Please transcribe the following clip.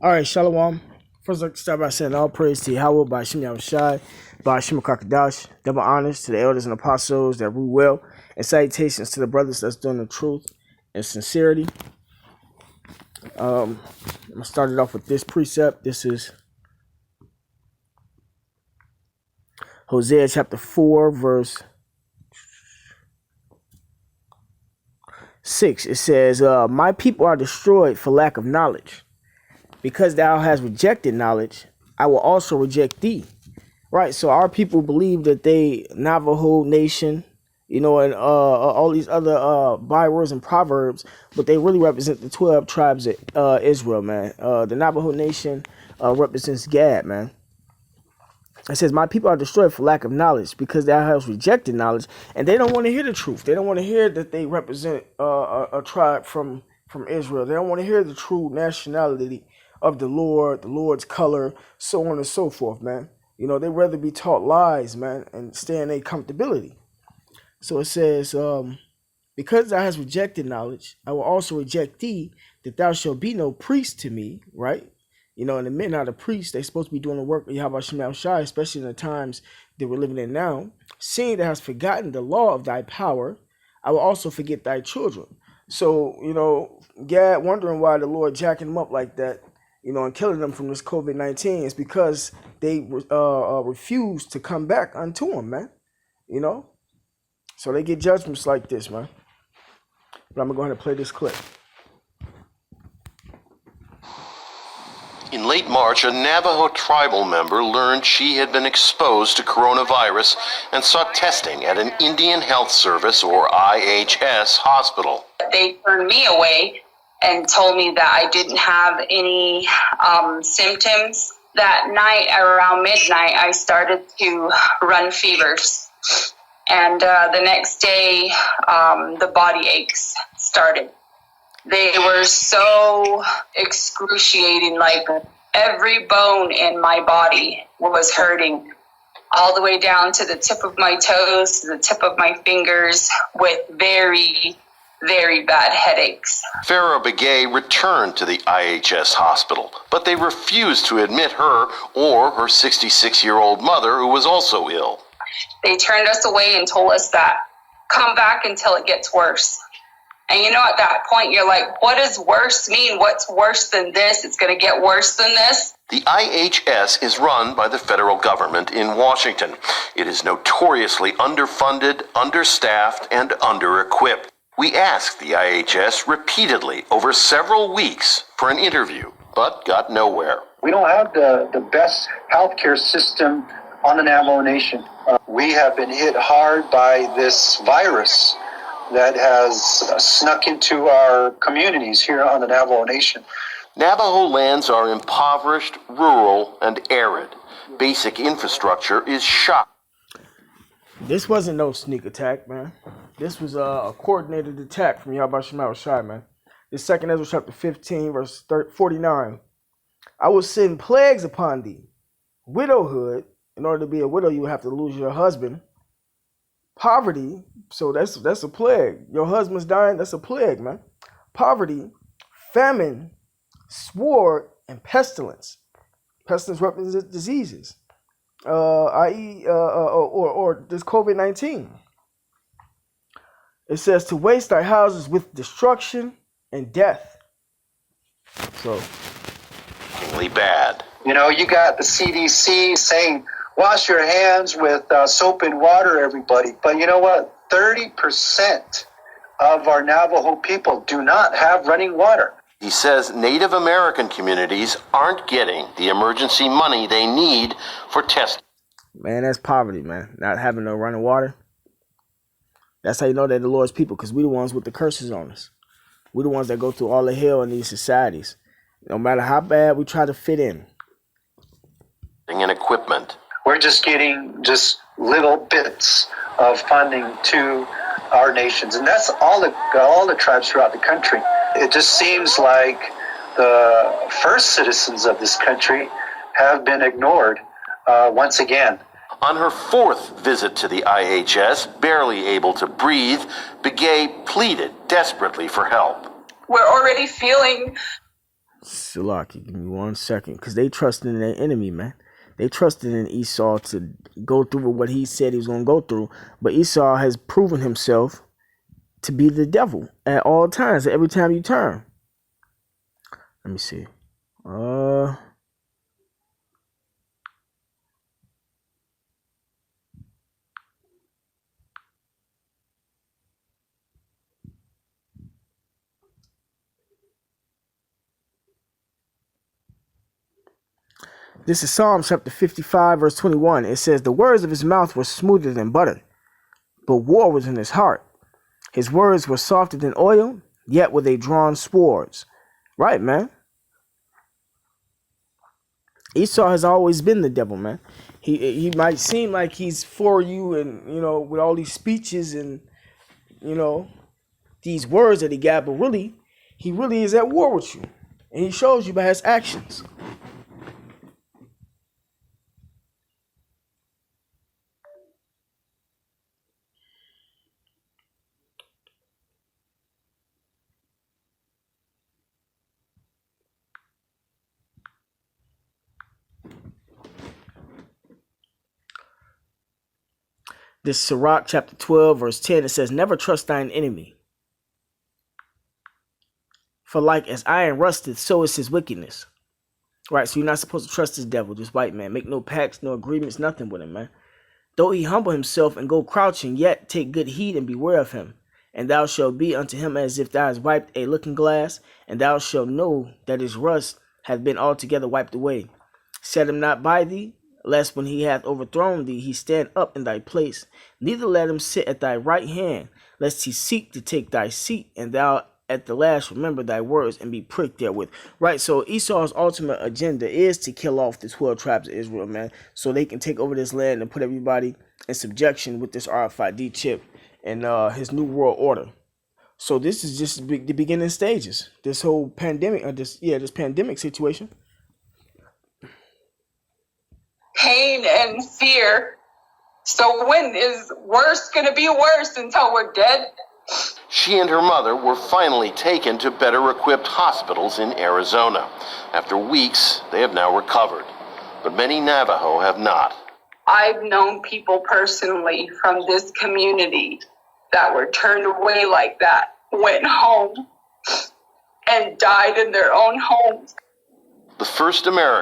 All right, Shalom. First, I'd like to start by saying all praise to Yahweh, by Hashem Yahushai, by Hashem Kakadash, double honors to the elders and apostles that rule well, and salutations to the brothers that's doing the truth and sincerity. I'm going to start it off with this precept. This is Hosea chapter 4, verse 6. It says, my people are destroyed for lack of knowledge. Because thou hast rejected knowledge, I will also reject thee. Right, so our people believe that they Navajo nation, and all these other bywords and proverbs, but they really represent the 12 tribes of Israel, man. The Navajo nation represents Gad, man. It says, my people are destroyed for lack of knowledge, because thou hast rejected knowledge, and they don't want to hear the truth. They don't want to hear that they represent a tribe from Israel. They don't want to hear the true nationality of the Lord's color, so on and so forth, man. They'd rather be taught lies, man, and stay in their comfortability. So it says, because thou hast rejected knowledge, I will also reject thee, that thou shalt be no priest to me, right? And the men are the priests. They're supposed to be doing the work of Yahweh Shem Shai, especially in the times that we're living in now. Seeing thou hast forgotten the law of thy power, I will also forget thy children. So, Gad wondering why the Lord jacking them up like that, and killing them from this COVID-19 is because they refuse to come back unto him, man. So they get judgments like this, man. But I'm going to go ahead and play this clip. In late March, a Navajo tribal member learned she had been exposed to coronavirus and sought testing at an Indian Health Service, or IHS, hospital. They turned me away and told me that I didn't have any symptoms. That night, around midnight, I started to run fevers. And the next day, the body aches started. They were so excruciating, like every bone in my body was hurting, all the way down to the tip of my toes, to the tip of my fingers, with very, very bad headaches. Farah Begay returned to the IHS hospital, but they refused to admit her or her 66-year-old mother, who was also ill. They turned us away and told us that, come back until it gets worse. And at that point, you're like, what does worse mean? What's worse than this? It's going to get worse than this? The IHS is run by the federal government in Washington. It is notoriously underfunded, understaffed, and under-equipped. We asked the IHS repeatedly over several weeks for an interview, but got nowhere. We don't have the best healthcare system on the Navajo Nation. We have been hit hard by this virus that has snuck into our communities here on the Navajo Nation. Navajo lands are impoverished, rural, and arid. Basic infrastructure is shot. This wasn't no sneak attack, man. This was a coordinated attack from Yahweh Shem Shai, man. This 2 Ezra chapter 15, verse 49. I will send plagues upon thee. Widowhood. In order to be a widow, you have to lose your husband. Poverty, so that's a plague. Your husband's dying, that's a plague, man. Poverty, famine, sword, and pestilence. Pestilence represents diseases, i.e., or this COVID-19. It says to waste thy houses with destruction and death. So, Really bad. You got the CDC saying, wash your hands with soap and water, everybody. But you know what? 30% of our Navajo people do not have running water. He says Native American communities aren't getting the emergency money they need for testing. Man, that's poverty, man. Not having no running water. That's how you know they're the Lord's people, because we the ones with the curses on us. We the ones that go through all the hell in these societies. No matter how bad we try to fit in. And equipment. We're just getting little bits of funding to our nations, and that's all the tribes throughout the country. It just seems like the first citizens of this country have been ignored once again. On her fourth visit to the IHS, barely able to breathe, Begay pleaded desperately for help. We're already feeling Salaki, give me 1 second. Because they trusted in their enemy, man. They trusted in Esau to go through what he said he was going to go through. But Esau has proven himself to be the devil at all times, every time you turn. Let me see. This is Psalm chapter 55, verse 21. It says, the words of his mouth were smoother than butter, but war was in his heart. His words were softer than oil, yet were they drawn swords. Right, man. Esau has always been the devil, man. He might seem like he's for you and, with all these speeches and, these words that he got, but really, he really is at war with you. And he shows you by his actions. This Sirach chapter 12, verse 10, it says, never trust thine enemy. For like as iron rusteth, so is his wickedness. Right, so you're not supposed to trust this devil, this white man. Make no pacts, no agreements, nothing with him, man. Though he humble himself and go crouching, yet take good heed and beware of him. And thou shalt be unto him as if thou hast wiped a looking glass, and thou shalt know that his rust hath been altogether wiped away. Set him not by thee, lest when he hath overthrown thee, he stand up in thy place. Neither let him sit at thy right hand, lest he seek to take thy seat, and thou at the last remember thy words and be pricked therewith. Right, so Esau's ultimate agenda is to kill off the 12 tribes of Israel, man, so they can take over this land and put everybody in subjection with this RFID chip and his new world order. So this is just the beginning stages. This whole pandemic, this pandemic situation. Pain and fear. So when is worse going to be worse until we're dead? She and her mother were finally taken to better-equipped hospitals in Arizona. After weeks, they have now recovered, but many Navajo have not. I've known people personally from this community that were turned away like that, went home, and died in their own homes. The first American